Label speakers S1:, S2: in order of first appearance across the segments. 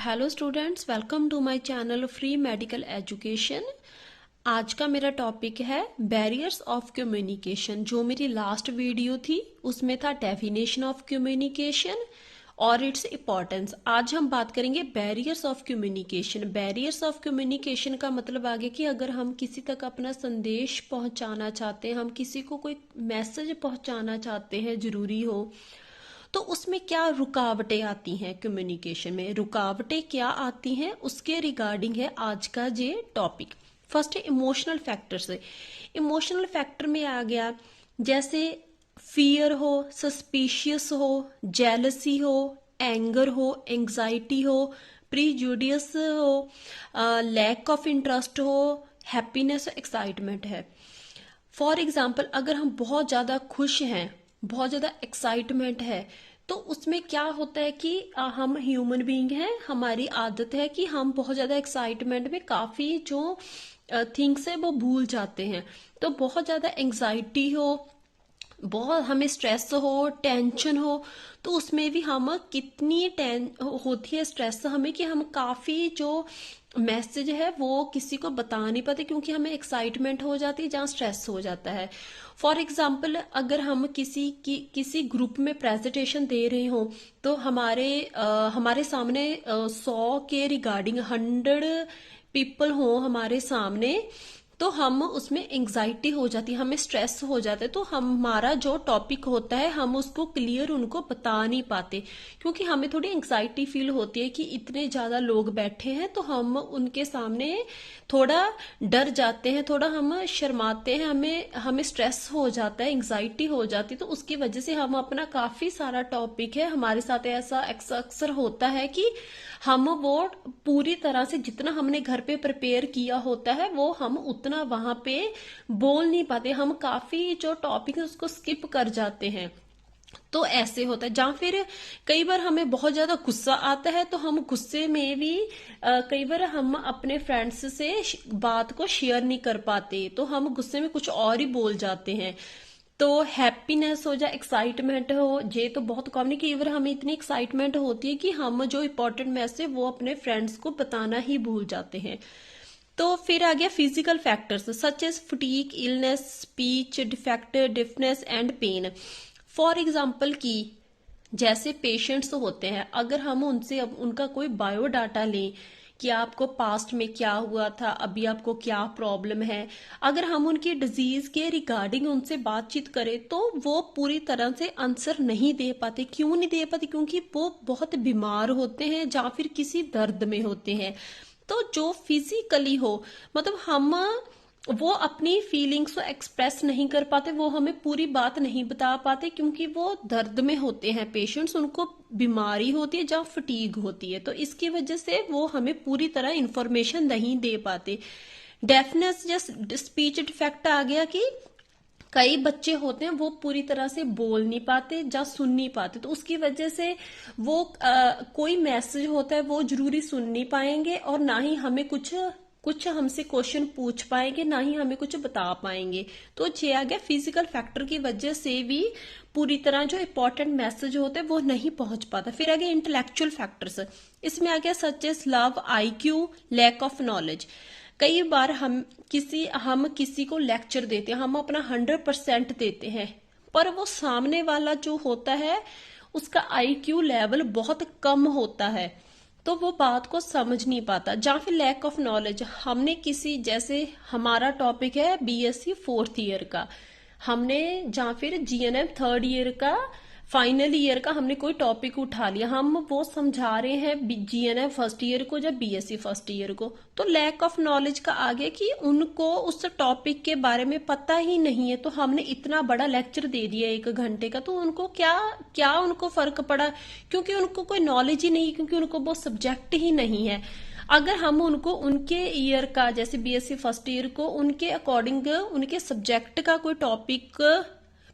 S1: Hello students, welcome to my channel free medical education. आज का मेरा टॉपिक है बैरियर्स ऑफ कम्युनिकेशन। जो मेरी लास्ट वीडियो थी उसमें था डेफिनेशन ऑफ कम्युनिकेशन और इट्स इम्पोर्टेंस। आज हम बात करेंगे barriers of communication. Barriers of communication का मतलब आगे कि अगर हम किसी तक अपना संदेश पहुंचाना चाहते हैं, हम किसी को कोई मैसेज पहुंचाना चाहते हैं, जरूरी हो तो उसमें क्या रुकावटें आती हैं। कम्युनिकेशन में रुकावटें क्या आती हैं उसके रिगार्डिंग है आज का ये टॉपिक। फर्स्ट है इमोशनल फैक्टर से। इमोशनल फैक्टर में आ गया जैसे फियर हो, सस्पिशियस हो, जेलसी हो, एंगर हो, एंग्जाइटी हो, प्रीजुडियस हो, लैक ऑफ इंटरेस्ट हो, हैप्पीनेस, एक्साइटमेंट है। फॉर एग्जाम्पल अगर हम बहुत ज़्यादा खुश हैं, बहुत ज़्यादा एक्साइटमेंट है, तो उसमें क्या होता है कि हम ह्यूमन बीइंग हैं, हमारी आदत है कि हम बहुत ज़्यादा एक्साइटमेंट में काफ़ी जो थिंग्स है वो भूल जाते हैं। तो बहुत ज़्यादा एंग्जाइटी हो, बहुत हमें स्ट्रेस हो, टेंशन हो, तो उसमें भी हम कितनी होती है स्ट्रेस हमें कि हम काफ़ी जो मैसेज है वो किसी को बता नहीं पाते क्योंकि हमें एक्साइटमेंट हो जाती है जहाँ स्ट्रेस हो जाता है। फॉर एग्जाम्पल अगर हम किसी ग्रुप में प्रेजेंटेशन दे रहे हो तो हमारे सामने 100 के रिगार्डिंग 100 पीपल हो हमारे सामने, तो हम उसमें एंग्जाइटी हो जाती है, हमें स्ट्रेस हो जाता है। तो हमारा जो टॉपिक होता है हम उसको क्लियर उनको बता नहीं पाते क्योंकि हमें थोड़ी एंग्जाइटी फील होती है कि इतने ज़्यादा लोग बैठे हैं, तो हम उनके सामने थोड़ा डर जाते हैं, थोड़ा हम शर्माते हैं, हमें स्ट्रेस हो जाता है, एंग्जाइटी हो जाती है। तो उसकी वजह से हम अपना काफ़ी सारा टॉपिक है, हमारे साथ ऐसा अक्सर होता है कि हम वो पूरी तरह से जितना हमने घर पे प्रिपेयर किया होता है वो हम उतना वहां पे बोल नहीं पाते, हम काफी जो टॉपिक है उसको स्किप कर जाते हैं। तो ऐसे होता है। जहाँ फिर कई बार हमें बहुत ज्यादा गुस्सा आता है तो हम गुस्से में भी कई बार हम अपने फ्रेंड्स से बात को शेयर नहीं कर पाते, तो हम गुस्से में कुछ और ही बोल जाते हैं। तो हैप्पीनेस हो जाए, एक्साइटमेंट हो, ये तो बहुत कॉमन है कि इवन हमें इतनी एक्साइटमेंट होती है कि हम जो इम्पोर्टेंट मैसेज वो अपने फ्रेंड्स को बताना ही भूल जाते हैं। तो फिर आ गया physical factors such as fatigue, illness, speech defect, deafness and pain. For example की जैसे पेशेंट्स होते हैं, अगर हम उनसे उनका कोई बायोडाटा लें कि आपको पास्ट में क्या हुआ था, अभी आपको क्या प्रॉब्लम है, अगर हम उनकी डिजीज के रिगार्डिंग उनसे बातचीत करें तो वो पूरी तरह से आंसर नहीं दे पाते। क्यों नहीं दे पाते? क्योंकि वो बहुत बीमार होते हैं या फिर किसी दर्द में होते हैं। तो जो फिजिकली हो, मतलब हम वो अपनी फीलिंग्स को एक्सप्रेस नहीं कर पाते, वो हमें पूरी बात नहीं बता पाते क्योंकि वो दर्द में होते हैं पेशेंट्स, उनको बीमारी होती है जहाँ फटीग होती है, तो इसकी वजह से वो हमें पूरी तरह इंफॉर्मेशन नहीं दे पाते। डेफनेस या स्पीच डिफेक्ट आ गया कि कई बच्चे होते हैं वो पूरी तरह से बोल नहीं पाते या सुन नहीं पाते, तो उसकी वजह से वो कोई मैसेज होता है वो जरूरी सुन नहीं पाएंगे और ना ही हमें कुछ हमसे क्वेश्चन पूछ पाएंगे, ना ही हमें कुछ बता पाएंगे। तो ये आ गया फिजिकल फैक्टर की वजह से भी पूरी तरह जो इंपॉर्टेंट मैसेज होते हैं वो नहीं पहुंच पाता। फिर आ गया इंटेलेक्चुअल फैक्टर्स। इसमें आ गया such as love, IQ, lack of knowledge. कई बार हम किसी को लेक्चर देते हैं, हम अपना 100% देते हैं, पर वो सामने वाला जो होता है उसका आईक्यू लेवल बहुत कम होता है, तो वो बात को समझ नहीं पाता। जहाँ फिर लैक ऑफ नॉलेज, हमने किसी जैसे हमारा टॉपिक है बीएससी 4th ईयर का, हमने जहाँ फिर जीएनएम 3rd ईयर का फाइनल ईयर का हमने कोई टॉपिक उठा लिया, हम वो समझा रहे हैं जीएनएम 1st ईयर को या बीएससी 1st ईयर को, तो लैक ऑफ नॉलेज का आ गया कि उनको उस टॉपिक के बारे में पता ही नहीं है। तो हमने इतना बड़ा लेक्चर दे दिया 1 घंटे का, तो उनको क्या उनको फर्क पड़ा, क्योंकि उनको कोई नॉलेज ही नहीं, क्योंकि उनको वो सब्जेक्ट ही नहीं है। अगर हम उनको उनके ईयर का जैसे बीएससी 1st ईयर को उनके अकॉर्डिंग उनके सब्जेक्ट का कोई टॉपिक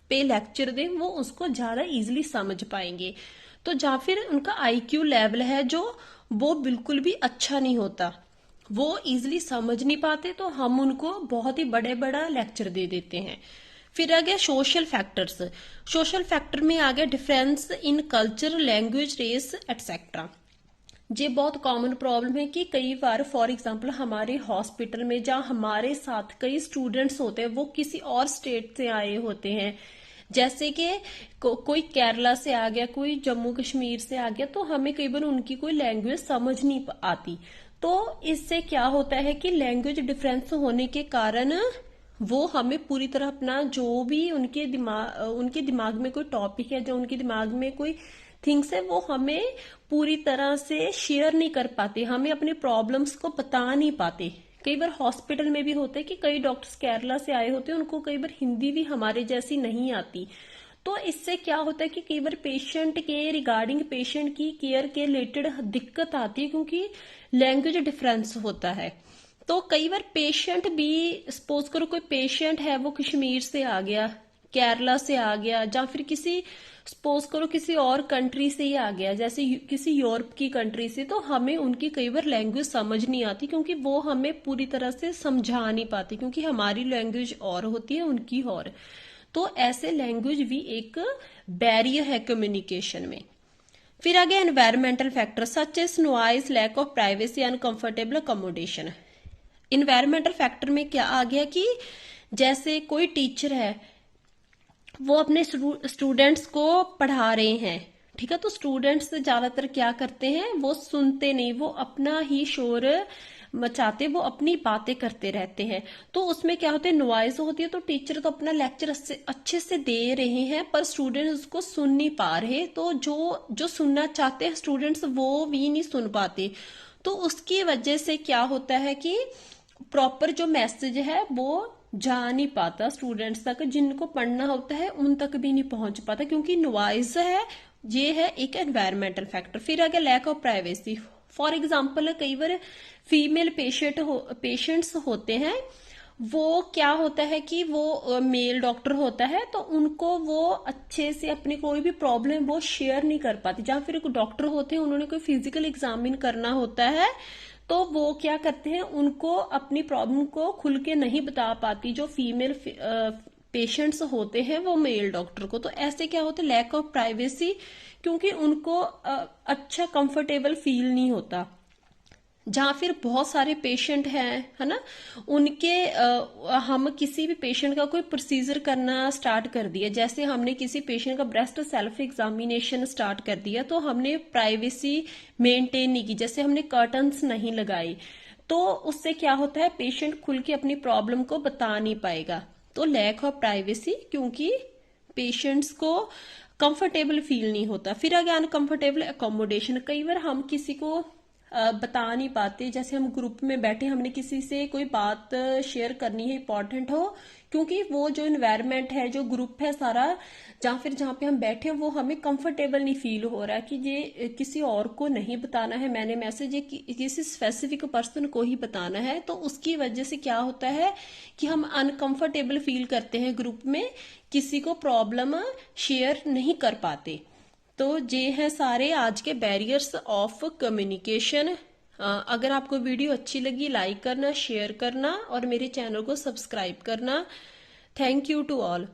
S1: पे लेक्चर दें, वो उसको ज्यादा इजीली समझ पाएंगे। तो जहाँ फिर उनका आईक्यू लेवल है जो वो बिल्कुल भी अच्छा नहीं होता, वो इजीली समझ नहीं पाते, तो हम उनको बहुत ही बड़ा लेक्चर दे देते हैं। फिर आ गया सोशल फैक्टर्स। सोशल फैक्टर में आ गया difference in culture, language, race etcetera. ये बहुत कॉमन प्रॉब्लम है कि कई बार फॉर एग्जांपल हमारे हॉस्पिटल में जहाँ हमारे साथ कई स्टूडेंट्स होते हैं वो किसी और स्टेट से आए होते हैं, जैसे कि कोई केरला से आ गया, कोई जम्मू कश्मीर से आ गया, तो हमें कई बार उनकी कोई लैंग्वेज समझ नहीं आती। तो इससे क्या होता है कि लैंग्वेज डिफरेंस होने के कारण वो हमें पूरी तरह अपना जो भी उनके दिमाग में कोई टॉपिक है, जो उनके दिमाग में कोई थिंग्स है, वो हमें पूरी तरह से शेयर नहीं कर पाते, हमें अपने प्रॉब्लम्स को बता नहीं पाते। कई बार हॉस्पिटल में भी होता है कि कई डॉक्टर्स केरला से आए होते हैं, उनको कई बार हिंदी भी हमारे जैसी नहीं आती। तो इससे क्या होता है कि कई बार पेशेंट के रिगार्डिंग, पेशेंट की केयर के रिलेटेड दिक्कत आती है, क्योंकि लैंग्वेज डिफरेंस होता है। तो कई बार पेशेंट भी, सपोज करो कोई पेशेंट है वो कश्मीर से आ गया, केरला से आ गया, या फिर किसी, सपोज करो किसी और कंट्री से ही आ गया, जैसे किसी यूरोप की कंट्री से, तो हमें उनकी कई बार लैंग्वेज समझ नहीं आती, क्योंकि वो हमें पूरी तरह से समझा नहीं पाती, क्योंकि हमारी लैंग्वेज और होती है, उनकी और। तो ऐसे लैंग्वेज भी एक बैरियर है कम्युनिकेशन में। फिर आगे environmental factor such as noise, lack of privacy, uncomfortable accommodation. Environmental factor में क्या आ गया कि जैसे कोई टीचर है, वो अपने स्टूडेंट्स को पढ़ा रहे हैं, ठीक है, तो स्टूडेंट्स ज्यादातर क्या करते हैं, वो सुनते नहीं, वो अपना ही शोर मचाते, वो अपनी बातें करते रहते हैं। तो उसमें क्या होता है, नॉइज होती है, तो टीचर तो अपना लेक्चर अच्छे से दे रहे हैं, पर स्टूडेंट्स उसको सुन नहीं पा रहे, तो जो जो सुनना चाहते हैं स्टूडेंट्स वो भी नहीं सुन पाते। तो उसकी वजह से क्या होता है कि प्रॉपर जो मैसेज है वो जा नहीं पाता स्टूडेंट्स तक, जिनको पढ़ना होता है उन तक भी नहीं पहुंच पाता, क्योंकि नॉइज है। ये है एक एनवायरमेंटल फैक्टर। फिर आगे lack of privacy. For example कई बार फीमेल पेशेंट्स होते हैं, वो क्या होता है कि वो मेल डॉक्टर होता है, तो उनको वो अच्छे से अपनी कोई भी प्रॉब्लम वो शेयर नहीं कर पाती। जहाँ फिर डॉक्टर होते हैं, उन्होंने कोई फिजिकल एग्जामिन करना होता है, तो वो क्या करते हैं, उनको अपनी प्रॉब्लम को खुल के नहीं बता पाती जो फीमेल पेशेंट्स होते हैं वो मेल डॉक्टर को। तो ऐसे क्या होता है, लैक ऑफ प्राइवेसी, क्योंकि उनको अच्छा कंफर्टेबल फील नहीं होता। जहाँ फिर बहुत सारे पेशेंट हैं, है ना, उनके हम किसी भी पेशेंट का कोई प्रोसीजर करना स्टार्ट कर दिया, जैसे हमने किसी पेशेंट का ब्रेस्ट सेल्फ एग्जामिनेशन स्टार्ट कर दिया, तो हमने प्राइवेसी मेंटेन नहीं की, जैसे हमने कर्टन्स नहीं लगाए, तो उससे क्या होता है, पेशेंट खुल के अपनी प्रॉब्लम को बता नहीं पाएगा। तो लैक ऑफ प्राइवेसी, क्योंकि पेशेंट्स को कंफर्टेबल फील नहीं होता। फिर आगे अनकंफर्टेबल अकोमोडेशन। कई बार हम किसी को बता नहीं पाते, जैसे हम ग्रुप में बैठे, हमने किसी से कोई बात शेयर करनी है, इंपॉर्टेंट हो, क्योंकि वो जो इन्वायरमेंट है, जो ग्रुप है सारा, जहाँ पे हम बैठे, वो हमें कंफर्टेबल नहीं फील हो रहा है कि ये किसी और को नहीं बताना है, मैंने मैसेज ये किसी स्पेसिफिक पर्सन को ही बताना है। तो उसकी वजह से क्या होता है कि हम अनकंफर्टेबल फील करते हैं, ग्रुप में किसी को प्रॉब्लम शेयर नहीं कर पाते। तो ये हैं सारे आज के बैरियर्स ऑफ कम्युनिकेशन। अगर आपको वीडियो अच्छी लगी, लाइक करना, शेयर करना और मेरे चैनल को सब्सक्राइब करना। Thank you to all.